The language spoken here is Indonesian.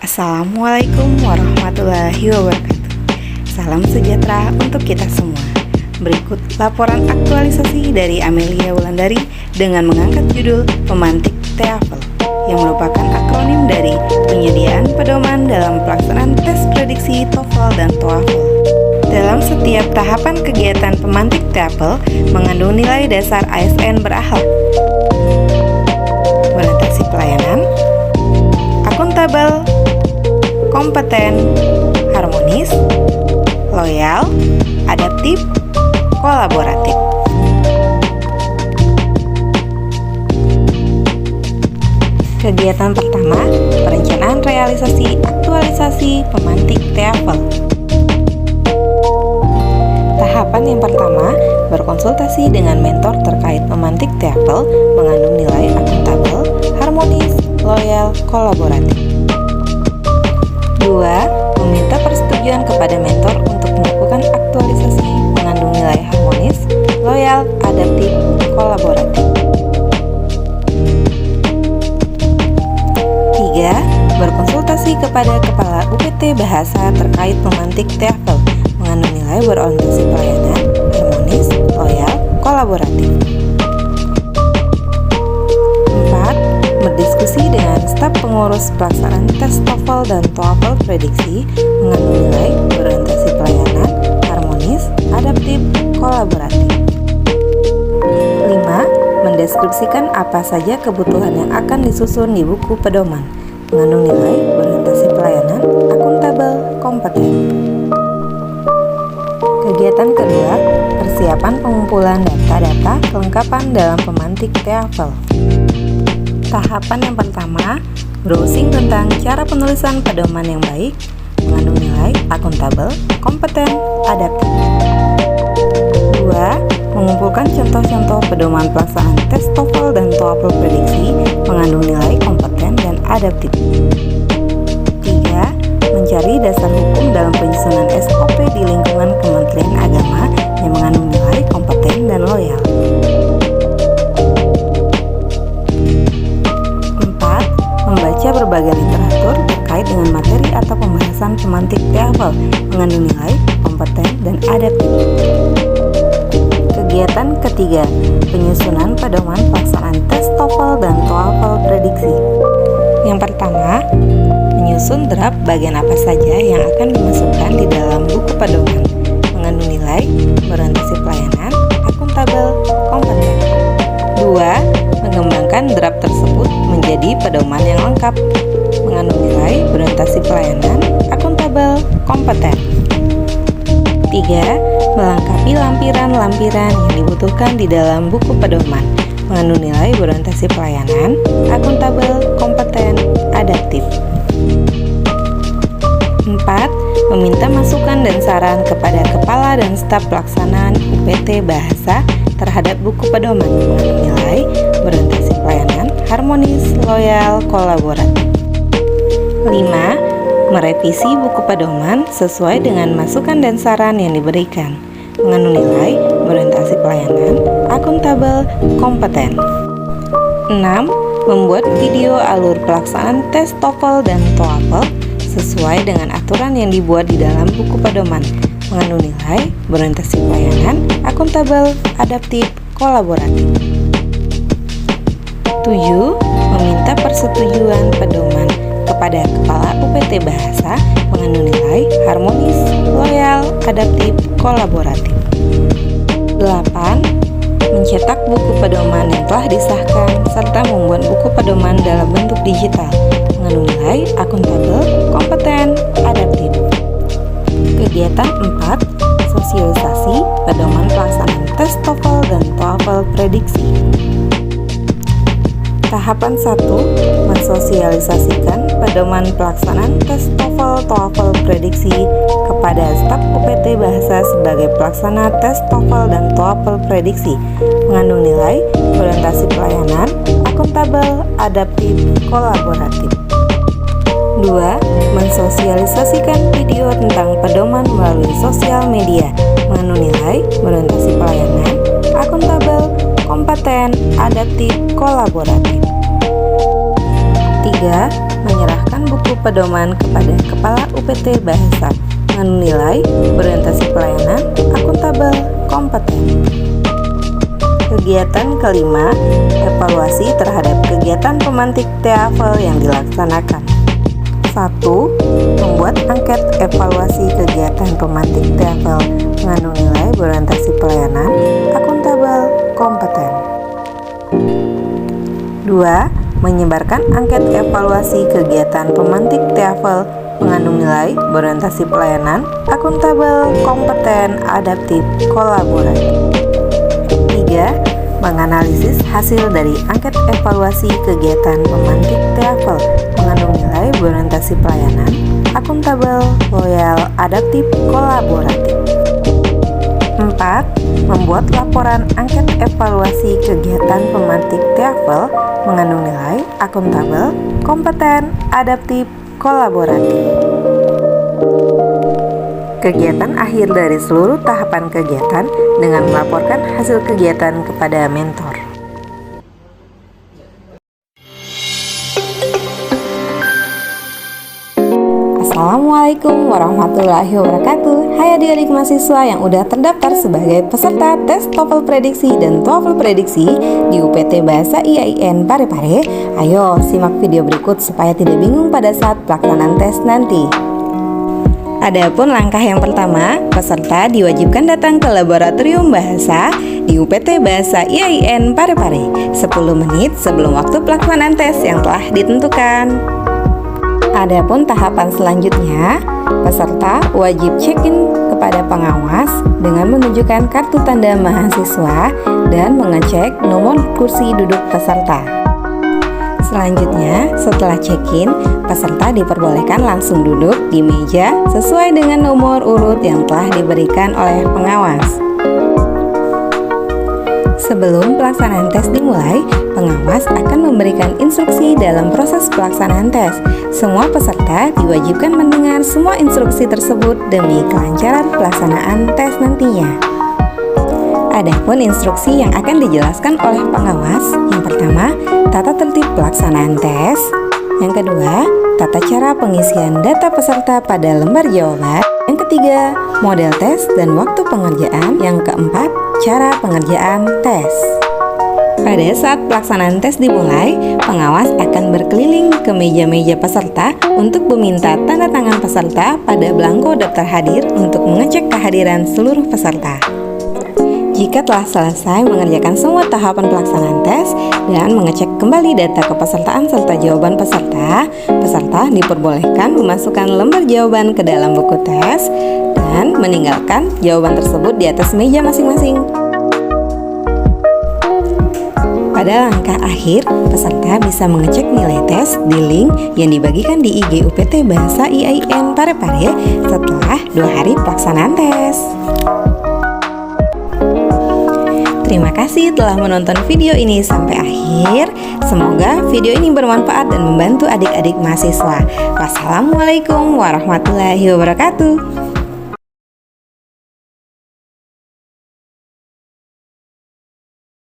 Assalamualaikum warahmatullahi wabarakatuh. Salam sejahtera untuk kita semua. Berikut laporan aktualisasi dari Amelia Wulandari dengan mengangkat judul Pemantik TOEFL yang merupakan akronim dari penyediaan pedoman dalam pelaksanaan tes prediksi TOEFL dan TOEFL. Dalam setiap tahapan kegiatan pemantik TOEFL mengandung nilai dasar ASN berakhlak, orientasi pelayanan, akuntabel, kompeten, harmonis, loyal, adaptif, kolaboratif. Kegiatan pertama, perencanaan realisasi aktualisasi pemantik TOEFL. Tahapan yang pertama, berkonsultasi dengan mentor terkait pemantik TOEFL mengandung nilai akuntabel, harmonis, loyal, kolaboratif. 2. Meminta persetujuan kepada mentor untuk melakukan aktualisasi mengandung nilai harmonis, loyal, adaptif, kolaboratif. 3. Berkonsultasi kepada Kepala UPT Bahasa terkait pemantik TOEFL mengandung nilai berorientasi pelayanan, harmonis, loyal, kolaboratif. 4. Berdiskusi dengan staf pengurus pelaksanaan tes TOEFL dan TOEFL prediksi mengandung nilai berorientasi pelayanan, harmonis, adaptif, kolaboratif. 5. Mendeskripsikan apa saja kebutuhan yang akan disusun di buku pedoman mengandung nilai berorientasi pelayanan, akuntabel, kompeten. Kegiatan kedua, persiapan pengumpulan data-data kelengkapan dalam pemantik TOEFL. Tahapan yang pertama, browsing tentang cara penulisan pedoman yang baik, mengandung nilai akuntabel, kompeten, adaptif. 2. Mengumpulkan contoh-contoh pedoman pelaksanaan tes TOEFL dan TOEFL prediksi, mengandung nilai kompeten dan adaptif. 3. Mencari dasar hukum dalam penyusunan SOP di lingkungan Kementerian Agama yang mengandung nilai kompeten dan loyal. 4. Membaca berbagai literatur terkait dengan materi atau pembahasan pemantik TOEFL mengandung nilai kompeten dan adaptif. Kegiatan ketiga, penyusunan pedoman pelaksanaan tes TOEFL dan TOEFL prediksi. Yang pertama, menyusun draft bagian apa saja yang akan dimasukkan di dalam buku pedoman mengandung nilai berorientasi pelayanan, akuntabel, kompeten. 2. Mengembangkan draft tersebut menjadi pedoman yang lengkap mengandung nilai berorientasi pelayanan, akuntabel, kompeten. 3. Melengkapi lampiran-lampiran yang dibutuhkan di dalam buku pedoman mengandung nilai berorientasi pelayanan, akuntabel, kompeten, adaptif. 4. Meminta masukan dan saran kepada kepala dan staf pelaksanaan UPT Bahasa terhadap buku pedoman mengandung nilai berorientasi pelayanan, harmonis, loyal, kolaboratif. 5. Merevisi buku pedoman sesuai dengan masukan dan saran yang diberikan mengandung nilai berorientasi pelayanan, akuntabel, kompeten. 6. Membuat video alur pelaksanaan tes TOEFL dan TOEFL sesuai dengan aturan yang dibuat di dalam buku pedoman mengandung nilai berorientasi pelayanan, akuntabel, adaptif, kolaboratif. 7. Meminta persetujuan pedoman kepada Kepala UPT Bahasa mengandung nilai harmonis, loyal, adaptif, kolaboratif. 8. Mencetak buku pedoman yang telah disahkan serta membuat buku pedoman dalam bentuk digital mengandung nilai akuntabel, kompeten, adaptif. Kegiatan 4. Sosialisasi pedoman pelaksanaan tes TOEFL dan TOEFL prediksi. Tahapan 1. Mensosialisasikan pedoman pelaksanaan tes TOEFL, TOEFL prediksi kepada staf UPT Bahasa sebagai pelaksana tes TOEFL dan TOEFL prediksi mengandung nilai berorientasi pelayanan, akuntabel, adaptif, kolaboratif. 2. Mensosialisasikan video tentang pedoman melalui sosial media mengandung nilai berorientasi pelayanan, akuntabel, kompeten, adaptif, kolaboratif. 3. menyerahkan buku pedoman kepada Kepala UPT Bahasa, mengandung nilai berorientasi pelayanan, akuntabel, kompeten. Kegiatan kelima, evaluasi terhadap kegiatan pemantik TAFL yang dilaksanakan. 1. Membuat angket evaluasi kegiatan pemantik TAFL mengandung nilai berorientasi pelayanan, akuntabel, kompeten. 2. Menyebarkan angket evaluasi kegiatan pemantik TAFL mengandung nilai berorientasi pelayanan, akuntabel, kompeten, adaptif, kolaboratif. 3. Menganalisis hasil dari angket evaluasi kegiatan pemantik TAFL mengandung nilai berorientasi pelayanan, akuntabel, loyal, adaptif, kolaboratif. 4. Membuat laporan angket evaluasi kegiatan pemantik TAFL mengandung nilai akuntabel, kompeten, adaptif, kolaboratif. Kegiatan akhir dari seluruh tahapan kegiatan dengan melaporkan hasil kegiatan kepada mentor. Assalamualaikum warahmatullahi wabarakatuh. Hai adik-adik mahasiswa yang udah terdaftar sebagai peserta tes TOEFL prediksi dan TOEFL prediksi di UPT Bahasa IAIN Parepare. Ayo simak video berikut supaya tidak bingung pada saat pelaksanaan tes nanti. Adapun langkah yang pertama, peserta diwajibkan datang ke laboratorium bahasa di UPT Bahasa IAIN Parepare 10 menit sebelum waktu pelaksanaan tes yang telah ditentukan. Adapun tahapan selanjutnya, peserta wajib check-in kepada pengawas dengan menunjukkan kartu tanda mahasiswa dan mengecek nomor kursi duduk peserta. Selanjutnya, setelah check-in, peserta diperbolehkan langsung duduk di meja sesuai dengan nomor urut yang telah diberikan oleh pengawas. Sebelum pelaksanaan tes dimulai, pengawas akan memberikan instruksi dalam proses pelaksanaan tes. Semua peserta diwajibkan mendengar semua instruksi tersebut demi kelancaran pelaksanaan tes nantinya. Adapun instruksi yang akan dijelaskan oleh pengawas, yang pertama, tata tertib pelaksanaan tes. Yang kedua, tata cara pengisian data peserta pada lembar jawaban. Yang ketiga, model tes dan waktu pengerjaan. Yang keempat, cara pengerjaan tes. Pada saat pelaksanaan tes dimulai, pengawas akan berkeliling ke meja-meja peserta untuk meminta tanda tangan peserta pada belangko daftar hadir untuk mengecek kehadiran seluruh peserta. Jika telah selesai mengerjakan semua tahapan pelaksanaan tes dan mengecek kembali data kepesertaan serta jawaban peserta, peserta diperbolehkan memasukkan lembar jawaban ke dalam buku tes dan meninggalkan jawaban tersebut di atas meja masing-masing. Pada langkah akhir, peserta bisa mengecek nilai tes di link yang dibagikan di IG UPT Bahasa IAIN Parepare setelah 2 hari pelaksanaan tes. Terima kasih telah menonton video ini sampai akhir. Semoga video ini bermanfaat dan membantu adik-adik mahasiswa. Wassalamualaikum warahmatullahi wabarakatuh.